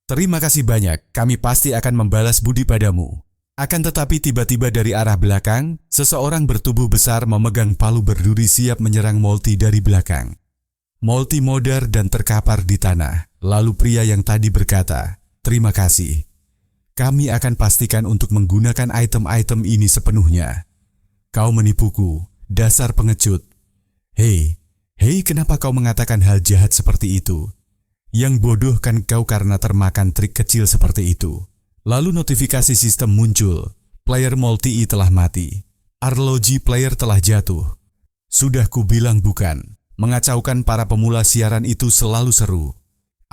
Terima kasih banyak. Kami pasti akan membalas budi padamu. Akan tetapi tiba-tiba dari arah belakang, seseorang bertubuh besar memegang palu berduri siap menyerang Molty dari belakang. Molty modar dan terkapar di tanah. Lalu pria yang tadi berkata, terima kasih. Kami akan pastikan untuk menggunakan item-item ini sepenuhnya. Kau menipuku, dasar pengecut. Hei, kenapa kau mengatakan hal jahat seperti itu? Yang bodoh kan kau karena termakan trik kecil seperti itu. Lalu notifikasi sistem muncul. Player Molty telah mati. Arloji player telah jatuh. Sudah kubilang bukan. Mengacaukan para pemula siaran itu selalu seru.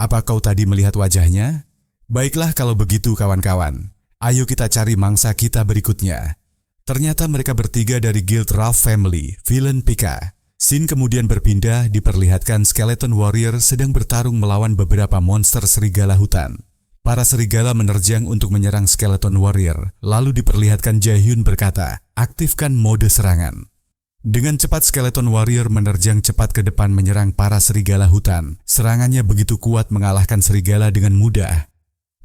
Apa kau tadi melihat wajahnya? Baiklah kalau begitu kawan-kawan. Ayo kita cari mangsa kita berikutnya. Ternyata mereka bertiga dari Guild Ralph Family, Villain Pika. Scene kemudian berpindah diperlihatkan Skeleton Warrior sedang bertarung melawan beberapa monster serigala hutan. Para serigala menerjang untuk menyerang Skeleton Warrior, lalu diperlihatkan Jaehyun berkata, aktifkan mode serangan. Dengan cepat Skeleton Warrior menerjang cepat ke depan menyerang para serigala hutan. Serangannya begitu kuat mengalahkan serigala dengan mudah.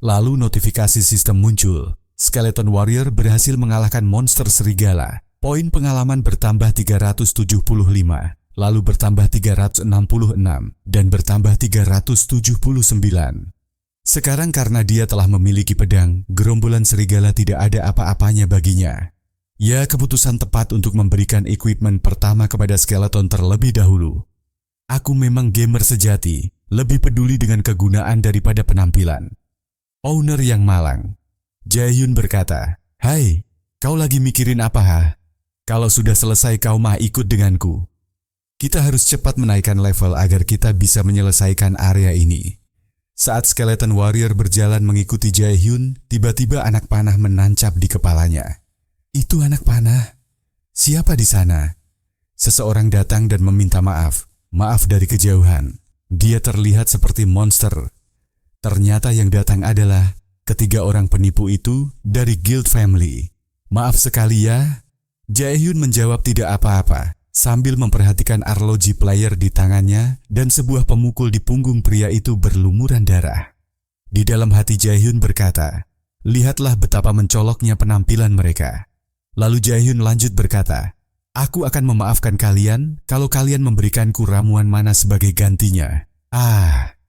Lalu notifikasi sistem muncul. Skeleton Warrior berhasil mengalahkan monster serigala. Poin pengalaman bertambah 375, lalu bertambah 366, dan bertambah 379. Sekarang karena dia telah memiliki pedang, gerombolan serigala tidak ada apa-apanya baginya. Ya, keputusan tepat untuk memberikan equipment pertama kepada skeleton terlebih dahulu. Aku memang gamer sejati, lebih peduli dengan kegunaan daripada penampilan. Owner yang malang. Jaehyun berkata, hai, kau lagi mikirin apa ha? Kalau sudah selesai kau mah ikut denganku. Kita harus cepat menaikkan level agar kita bisa menyelesaikan area ini. Saat Skeleton Warrior berjalan mengikuti Jaehyun, tiba-tiba anak panah menancap di kepalanya. Itu anak panah. Siapa di sana? Seseorang datang dan meminta maaf. Maaf dari kejauhan. Dia terlihat seperti monster. Ternyata yang datang adalah ketiga orang penipu itu dari Guild Family. Maaf sekali ya. Jaehyun menjawab tidak apa-apa, sambil memperhatikan arloji player di tangannya dan sebuah pemukul di punggung pria itu berlumuran darah. Di dalam hati Jaehyun berkata, lihatlah betapa mencoloknya penampilan mereka. Lalu Jaehyun lanjut berkata, aku akan memaafkan kalian kalau kalian memberikanku ramuan mana sebagai gantinya.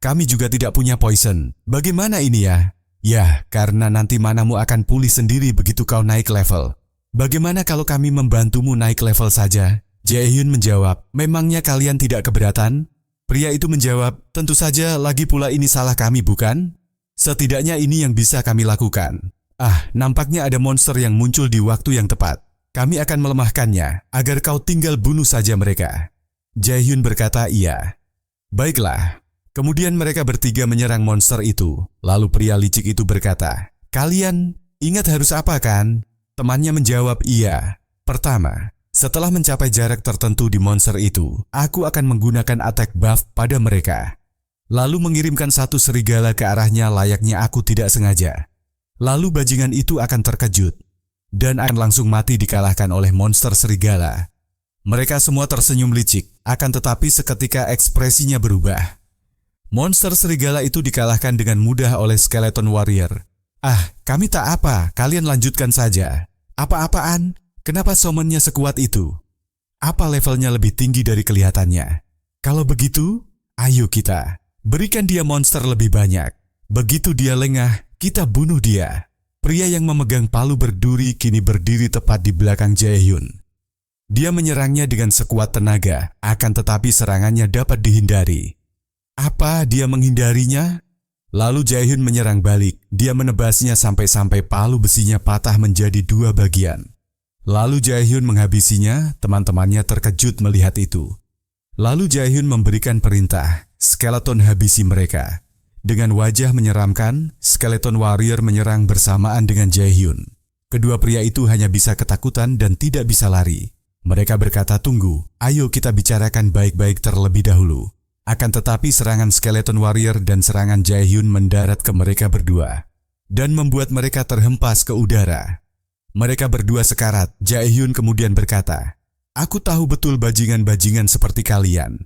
Kami juga tidak punya poison. Bagaimana ini ya? Ya, karena nanti manamu akan pulih sendiri begitu kau naik level. Bagaimana kalau kami membantumu naik level saja? Jaehyun menjawab, memangnya kalian tidak keberatan? Pria itu menjawab, tentu saja, lagi pula ini salah kami bukan? Setidaknya ini yang bisa kami lakukan. Nampaknya ada monster yang muncul di waktu yang tepat. Kami akan melemahkannya, agar kau tinggal bunuh saja mereka. Jaehyun berkata iya. Baiklah. Kemudian mereka bertiga menyerang monster itu. Lalu pria licik itu berkata, kalian ingat harus apa kan? Temannya menjawab iya. Pertama, setelah mencapai jarak tertentu di monster itu, aku akan menggunakan attack buff pada mereka. Lalu mengirimkan satu serigala ke arahnya layaknya aku tidak sengaja. Lalu bajingan itu akan terkejut dan akan langsung mati dikalahkan oleh monster serigala. Mereka semua tersenyum licik, akan tetapi seketika ekspresinya berubah. Monster serigala itu dikalahkan dengan mudah oleh Skeleton Warrior. Kami tak apa, kalian lanjutkan saja. Apa-apaan? Kenapa summonnya sekuat itu? Apa levelnya lebih tinggi dari kelihatannya? Kalau begitu, ayo kita berikan dia monster lebih banyak. Begitu dia lengah, kita bunuh dia. Pria yang memegang palu berduri kini berdiri tepat di belakang Jaehyun. Dia menyerangnya dengan sekuat tenaga, akan tetapi serangannya dapat dihindari. Apa dia menghindarinya? Lalu Jaehyun menyerang balik. Dia menebasnya sampai-sampai palu besinya patah menjadi dua bagian. Lalu Jaehyun menghabisinya, teman-temannya terkejut melihat itu. Lalu Jaehyun memberikan perintah, skeleton habisi mereka. Dengan wajah menyeramkan, Skeleton Warrior menyerang bersamaan dengan Jaehyun. Kedua pria itu hanya bisa ketakutan dan tidak bisa lari. Mereka berkata, "Tunggu, ayo kita bicarakan baik-baik terlebih dahulu." Akan tetapi serangan Skeleton Warrior dan serangan Jaehyun mendarat ke mereka berdua dan membuat mereka terhempas ke udara. Mereka berdua sekarat. Jaehyun kemudian berkata, "Aku tahu betul bajingan-bajingan seperti kalian.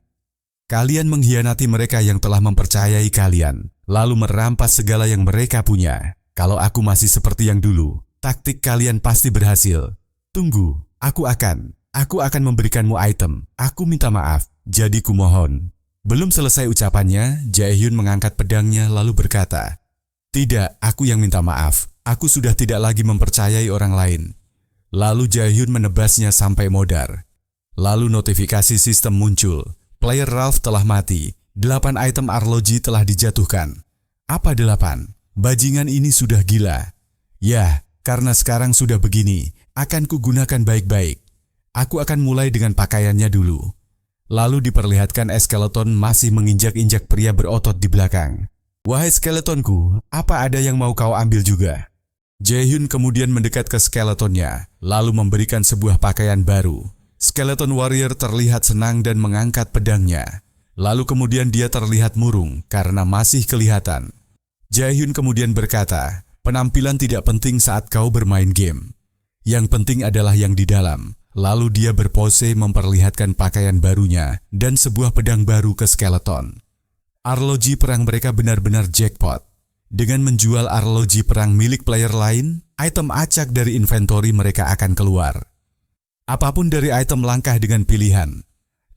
Kalian mengkhianati mereka yang telah mempercayai kalian, lalu merampas segala yang mereka punya. Kalau aku masih seperti yang dulu, taktik kalian pasti berhasil. Tunggu, aku akan memberikanmu item. Aku minta maaf, jadi kumohon." Belum selesai ucapannya, Jaehyun mengangkat pedangnya lalu berkata, "Tidak, aku yang minta maaf. Aku sudah tidak lagi mempercayai orang lain." Lalu Jaehyun menebasnya sampai modar. Lalu notifikasi sistem muncul. Player Ralph telah mati. 8 item arloji telah dijatuhkan. Apa 8? Bajingan ini sudah gila. Ya, karena sekarang sudah begini, akan kugunakan baik-baik. Aku akan mulai dengan pakaiannya dulu. Lalu diperlihatkan Skeleton masih menginjak-injak pria berotot di belakang. "Wahai Skeletonku, apa ada yang mau kau ambil juga?" Jaehyun kemudian mendekat ke Skeletonnya, lalu memberikan sebuah pakaian baru. Skeleton Warrior terlihat senang dan mengangkat pedangnya. Lalu kemudian dia terlihat murung karena masih kelihatan. Jaehyun kemudian berkata, "Penampilan tidak penting saat kau bermain game. Yang penting adalah yang di dalam." Lalu dia berpose memperlihatkan pakaian barunya dan sebuah pedang baru ke Skeleton. Arloji perang mereka benar-benar jackpot. Dengan menjual arloji perang milik player lain, item acak dari inventory mereka akan keluar. Apapun dari item langkah dengan pilihan.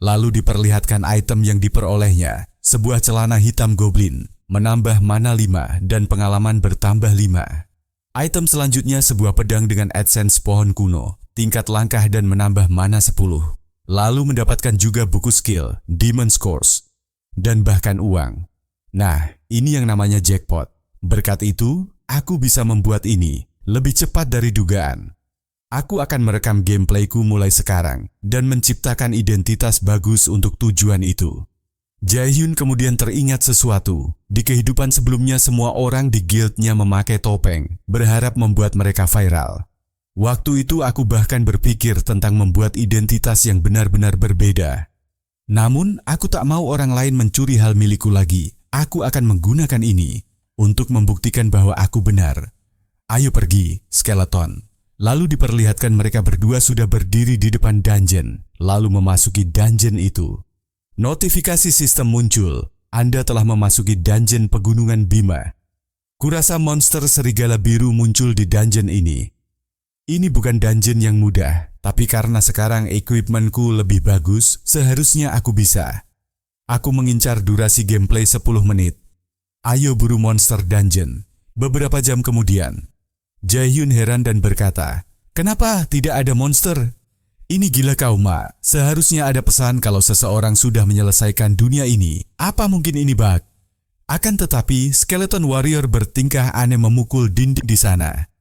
Lalu diperlihatkan item yang diperolehnya, sebuah celana hitam goblin, menambah mana 5 dan pengalaman bertambah 5. Item selanjutnya sebuah pedang dengan AdSense pohon kuno, tingkat langkah dan menambah mana 10. Lalu mendapatkan juga buku skill, Demon Scores, dan bahkan uang. Nah, ini yang namanya jackpot. Berkat itu, aku bisa membuat ini lebih cepat dari dugaan. Aku akan merekam gameplayku mulai sekarang dan menciptakan identitas bagus untuk tujuan itu. Jaehyun kemudian teringat sesuatu. Di kehidupan sebelumnya semua orang di guildnya memakai topeng, berharap membuat mereka viral. Waktu itu aku bahkan berpikir tentang membuat identitas yang benar-benar berbeda. Namun, aku tak mau orang lain mencuri hal milikku lagi. Aku akan menggunakan ini untuk membuktikan bahwa aku benar. Ayo pergi, Skeleton. Lalu diperlihatkan mereka berdua sudah berdiri di depan dungeon, lalu memasuki dungeon itu. Notifikasi sistem muncul. Anda telah memasuki dungeon pegunungan Bima. Kurasa monster serigala biru muncul di dungeon ini. Ini bukan dungeon yang mudah, tapi karena sekarang equipmentku lebih bagus, seharusnya aku bisa. Aku mengincar durasi gameplay 10 menit. Ayo buru monster dungeon. Beberapa jam kemudian, Jaehyun heran dan berkata, "Kenapa tidak ada monster? Ini gila kau, Mak. Seharusnya ada pesan kalau seseorang sudah menyelesaikan dunia ini. Apa mungkin ini bug?" Akan tetapi, Skeleton Warrior bertingkah aneh memukul dinding di sana.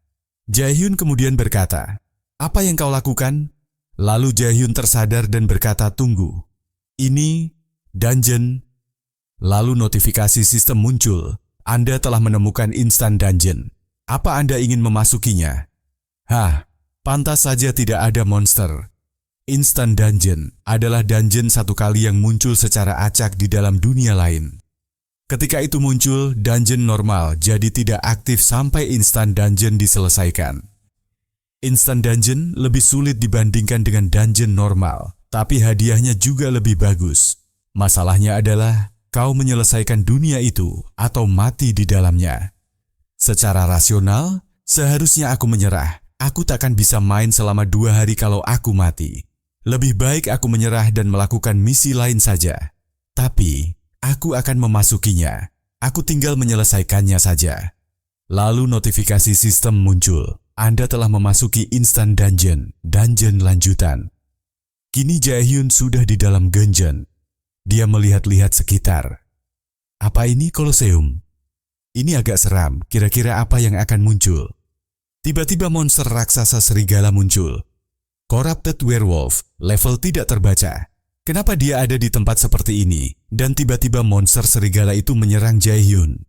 Jaehyun kemudian berkata, "Apa yang kau lakukan?" Lalu Jaehyun tersadar dan berkata, "Tunggu. Ini dungeon." Lalu notifikasi sistem muncul. Anda telah menemukan instant dungeon. Apa Anda ingin memasukinya? Hah, pantas saja tidak ada monster. Instant dungeon adalah dungeon satu kali yang muncul secara acak di dalam dunia lain. Ketika itu muncul, dungeon normal jadi tidak aktif sampai instant dungeon diselesaikan. Instant dungeon lebih sulit dibandingkan dengan dungeon normal, tapi hadiahnya juga lebih bagus. Masalahnya adalah, kau menyelesaikan dunia itu atau mati di dalamnya. Secara rasional, seharusnya aku menyerah. Aku takkan bisa main selama 2 hari kalau aku mati. Lebih baik aku menyerah dan melakukan misi lain saja. Tapi, aku akan memasukinya. Aku tinggal menyelesaikannya saja. Lalu notifikasi sistem muncul. Anda telah memasuki instant dungeon, dungeon lanjutan. Kini Jaehyun sudah di dalam dungeon. Dia melihat-lihat sekitar. Apa ini Colosseum? Ini agak seram, kira-kira apa yang akan muncul? Tiba-tiba monster raksasa serigala muncul. Corrupted Werewolf, level tidak terbaca. Kenapa dia ada di tempat seperti ini? Dan tiba-tiba monster serigala itu menyerang Jaehyun.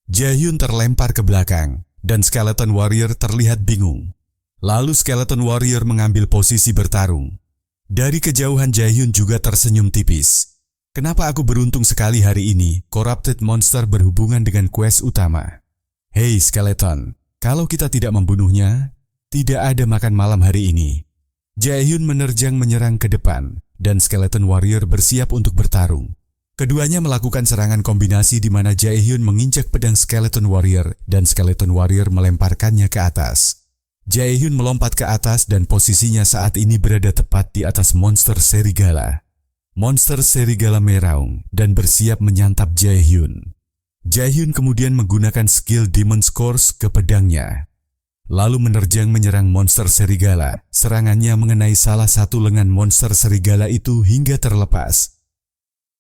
Jaehyun terlempar ke belakang, dan Skeleton Warrior terlihat bingung. Lalu Skeleton Warrior mengambil posisi bertarung. Dari kejauhan Jaehyun juga tersenyum tipis. Kenapa aku beruntung sekali hari ini, Corrupted Monster berhubungan dengan quest utama. Hei Skeleton, kalau kita tidak membunuhnya, tidak ada makan malam hari ini. Jaehyun menerjang menyerang ke depan, dan Skeleton Warrior bersiap untuk bertarung. Keduanya melakukan serangan kombinasi di mana Jaehyun menginjak pedang Skeleton Warrior dan Skeleton Warrior melemparkannya ke atas. Jaehyun melompat ke atas dan posisinya saat ini berada tepat di atas monster serigala. Monster serigala meraung dan bersiap menyantap Jaehyun. Jaehyun kemudian menggunakan skill Demon's Curse ke pedangnya. Lalu menerjang menyerang monster serigala. Serangannya mengenai salah satu lengan monster serigala itu hingga terlepas.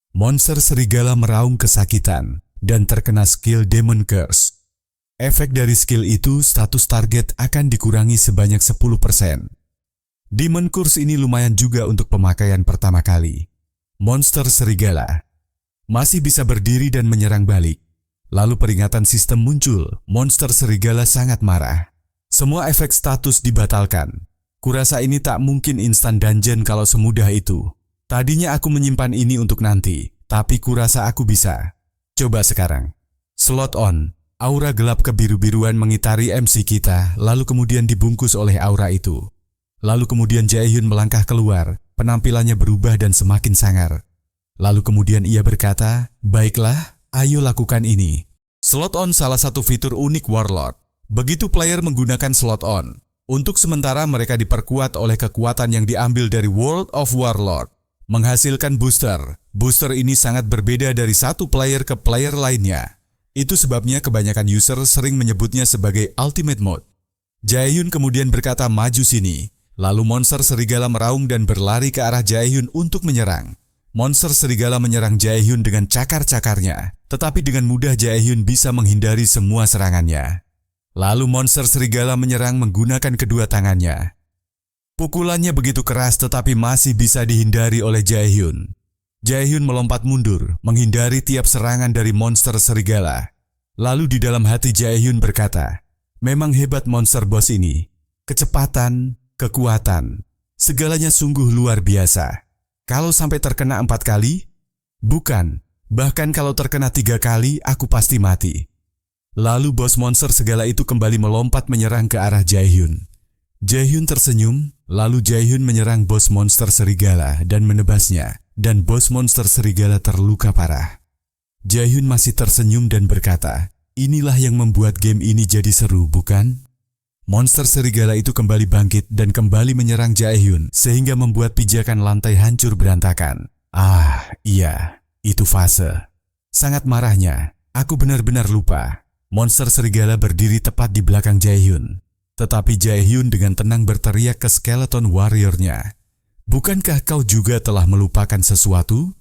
Monster serigala meraung kesakitan dan terkena skill Demon Curse. Efek dari skill itu, status target akan dikurangi sebanyak 10%. Demon Curse ini lumayan juga untuk pemakaian pertama kali. Monster serigala masih bisa berdiri dan menyerang balik. Lalu peringatan sistem muncul. Monster serigala sangat marah. Semua efek status dibatalkan. Kurasa ini tak mungkin instan dungeon kalau semudah itu. Tadinya aku menyimpan ini untuk nanti, tapi kurasa aku bisa. Coba sekarang. Slot on. Aura gelap kebiru-biruan mengitari MC kita, lalu kemudian dibungkus oleh aura itu. Lalu kemudian Jaehyun melangkah keluar, penampilannya berubah dan semakin sangar. Lalu kemudian ia berkata, "Baiklah, ayo lakukan ini." Slot on salah satu fitur unik Warlord. Begitu player menggunakan slot on, untuk sementara mereka diperkuat oleh kekuatan yang diambil dari World of Warlord. Menghasilkan booster. Booster ini sangat berbeda dari satu player ke player lainnya. Itu sebabnya kebanyakan user sering menyebutnya sebagai Ultimate Mode. Jaehyun kemudian berkata maju sini. Lalu monster serigala meraung dan berlari ke arah Jaehyun untuk menyerang. Monster serigala menyerang Jaehyun dengan cakar-cakarnya. Tetapi dengan mudah Jaehyun bisa menghindari semua serangannya. Lalu monster serigala menyerang menggunakan kedua tangannya. Pukulannya begitu keras tetapi masih bisa dihindari oleh Jaehyun. Jaehyun melompat mundur, menghindari tiap serangan dari monster serigala. Lalu di dalam hati Jaehyun berkata, "Memang hebat monster bos ini. Kecepatan, kekuatan, segalanya sungguh luar biasa. Kalau sampai terkena 4 kali? Bukan, bahkan kalau terkena 3 kali, aku pasti mati." Lalu bos monster segala itu kembali melompat menyerang ke arah Jaehyun. Jaehyun tersenyum, lalu Jaehyun menyerang bos monster serigala dan menebasnya, dan bos monster serigala terluka parah. Jaehyun masih tersenyum dan berkata, "Inilah yang membuat game ini jadi seru, bukan?" Monster serigala itu kembali bangkit dan kembali menyerang Jaehyun, sehingga membuat pijakan lantai hancur berantakan. Ah, iya, itu fase. Sangat marahnya, aku benar-benar lupa. Monster serigala berdiri tepat di belakang Jaehyun. Tetapi Jaehyun dengan tenang berteriak ke Skeleton Warrior-nya, "Bukankah kau juga telah melupakan sesuatu?"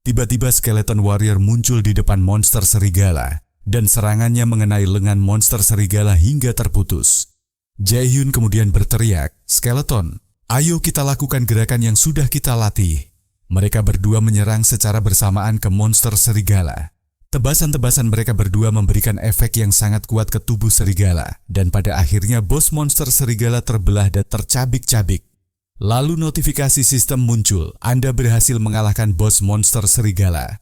Tiba-tiba Skeleton Warrior muncul di depan monster serigala, dan serangannya mengenai lengan monster serigala hingga terputus. Jaehyun kemudian berteriak, "Skeleton, ayo kita lakukan gerakan yang sudah kita latih." Mereka berdua menyerang secara bersamaan ke monster serigala. Tebasan-tebasan mereka berdua memberikan efek yang sangat kuat ke tubuh serigala, dan pada akhirnya bos monster serigala terbelah dan tercabik-cabik. Lalu notifikasi sistem muncul, Anda berhasil mengalahkan bos monster serigala.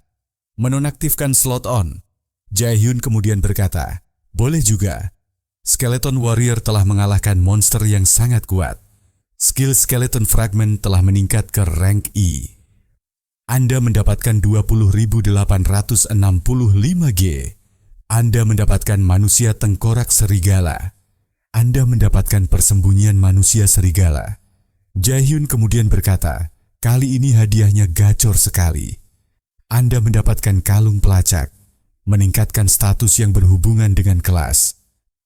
Menonaktifkan slot on. Jaehyun kemudian berkata, "Boleh juga. Skeleton Warrior telah mengalahkan monster yang sangat kuat. Skill Skeleton Fragment telah meningkat ke rank E. Anda mendapatkan 20.865 G. Anda mendapatkan manusia tengkorak serigala. Anda mendapatkan persembunyian manusia serigala." Jaehyun kemudian berkata, "Kali ini hadiahnya gacor sekali. Anda mendapatkan kalung pelacak, meningkatkan status yang berhubungan dengan kelas.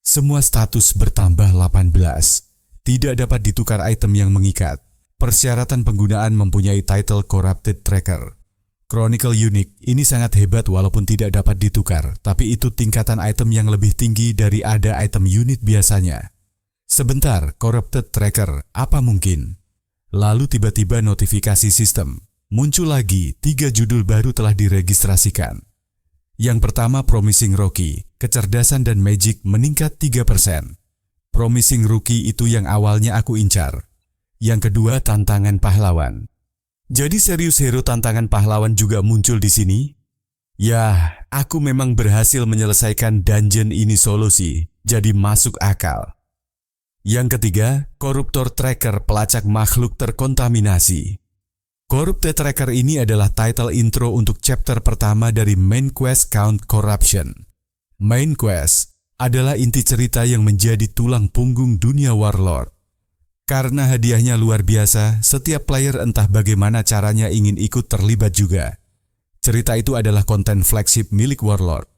Semua status bertambah 18. Tidak dapat ditukar item yang mengikat. Persyaratan penggunaan mempunyai title Corrupted Tracker. Chronicle Unique ini sangat hebat walaupun tidak dapat ditukar, tapi itu tingkatan item yang lebih tinggi dari ada item unit biasanya. Sebentar, Corrupted Tracker, apa mungkin?" Lalu tiba-tiba notifikasi sistem. Muncul lagi, 3 judul baru telah diregistrasikan. Yang pertama Promising Rookie, kecerdasan dan magic meningkat 3%. Promising Rookie itu yang awalnya aku incar. Yang kedua tantangan pahlawan. Jadi serius hero tantangan pahlawan juga muncul di sini? Ya, aku memang berhasil menyelesaikan dungeon ini solo sih, jadi masuk akal. Yang ketiga, Koruptor Tracker pelacak makhluk terkontaminasi. Corrupted Tracker ini adalah title intro untuk chapter pertama dari Main Quest Count Corruption. Main Quest adalah inti cerita yang menjadi tulang punggung dunia Warlord. Karena hadiahnya luar biasa, setiap player entah bagaimana caranya ingin ikut terlibat juga. Cerita itu adalah konten flagship milik Warlord.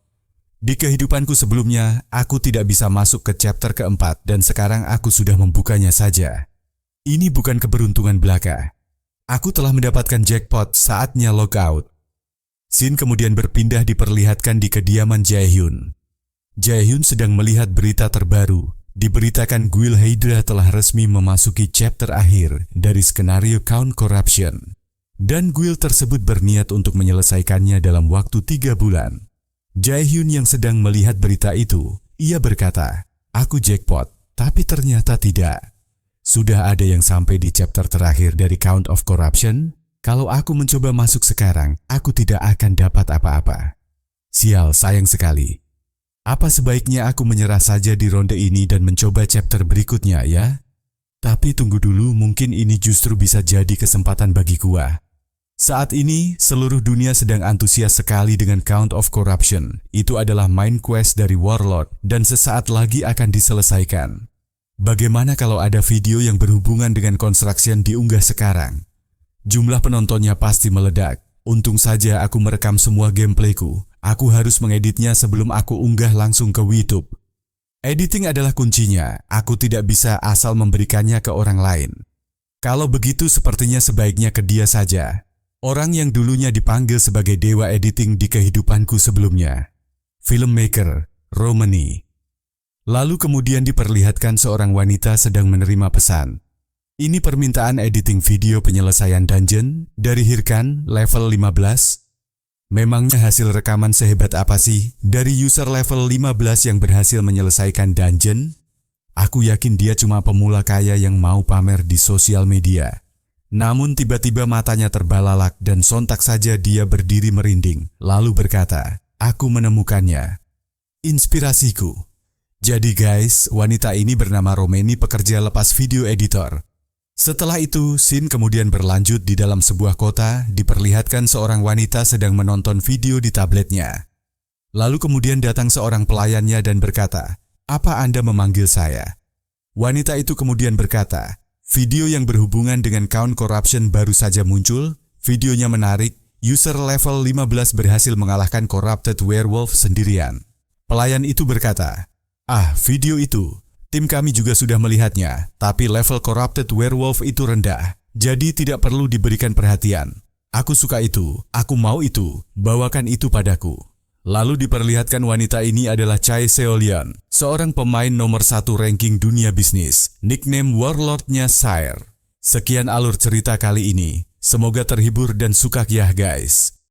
Di kehidupanku sebelumnya, aku tidak bisa masuk ke chapter keempat dan sekarang aku sudah membukanya saja. Ini bukan keberuntungan belaka. Aku telah mendapatkan jackpot, saatnya logout. Scene kemudian berpindah diperlihatkan di kediaman Jaehyun. Jaehyun sedang melihat berita terbaru. Diberitakan Guild Hydra telah resmi memasuki chapter akhir dari skenario Count Corruption. Dan guild tersebut berniat untuk menyelesaikannya dalam waktu 3 bulan. Jaehyun yang sedang melihat berita itu, ia berkata, "Aku jackpot, tapi ternyata tidak. Sudah ada yang sampai di chapter terakhir dari Count of Corruption. Kalau aku mencoba masuk sekarang, aku tidak akan dapat apa-apa. Sial, sayang sekali. Apa sebaiknya aku menyerah saja di ronde ini dan mencoba chapter berikutnya ya? Tapi tunggu dulu, mungkin ini justru bisa jadi kesempatan bagi gua." Saat ini, seluruh dunia sedang antusias sekali dengan Count of Corruption. Itu adalah main quest dari Warlord dan sesaat lagi akan diselesaikan. Bagaimana kalau ada video yang berhubungan dengan Construction diunggah sekarang? Jumlah penontonnya pasti meledak. Untung saja aku merekam semua gameplayku. Aku harus mengeditnya sebelum aku unggah langsung ke YouTube. Editing adalah kuncinya. Aku tidak bisa asal memberikannya ke orang lain. Kalau begitu sepertinya sebaiknya ke dia saja. Orang yang dulunya dipanggil sebagai dewa editing di kehidupanku sebelumnya. Filmmaker, Romani. Lalu kemudian diperlihatkan seorang wanita sedang menerima pesan. Ini permintaan editing video penyelesaian dungeon dari Hirkan level 15. Memangnya hasil rekaman sehebat apa sih dari user level 15 yang berhasil menyelesaikan dungeon? Aku yakin dia cuma pemula kaya yang mau pamer di sosial media. Namun tiba-tiba matanya terbalalak dan sontak saja dia berdiri merinding, lalu berkata, "Aku menemukannya. Inspirasiku." Jadi guys, wanita ini bernama Romani, pekerja lepas video editor. Setelah itu, scene kemudian berlanjut di dalam sebuah kota, diperlihatkan seorang wanita sedang menonton video di tabletnya. Lalu kemudian datang seorang pelayannya dan berkata, "Apa Anda memanggil saya?" Wanita itu kemudian berkata, "Video yang berhubungan dengan Count Corruption baru saja muncul, videonya menarik, user level 15 berhasil mengalahkan Corrupted Werewolf sendirian." Pelayan itu berkata, "Ah, video itu. Tim kami juga sudah melihatnya, tapi level Corrupted Werewolf itu rendah, jadi tidak perlu diberikan perhatian. Aku suka itu, aku mau itu, bawakan itu padaku." Lalu diperlihatkan wanita ini adalah Chae Seolian, seorang pemain nomor 1 ranking dunia bisnis, nickname Warlordnya Sire. Sekian alur cerita kali ini, semoga terhibur dan suka ya guys.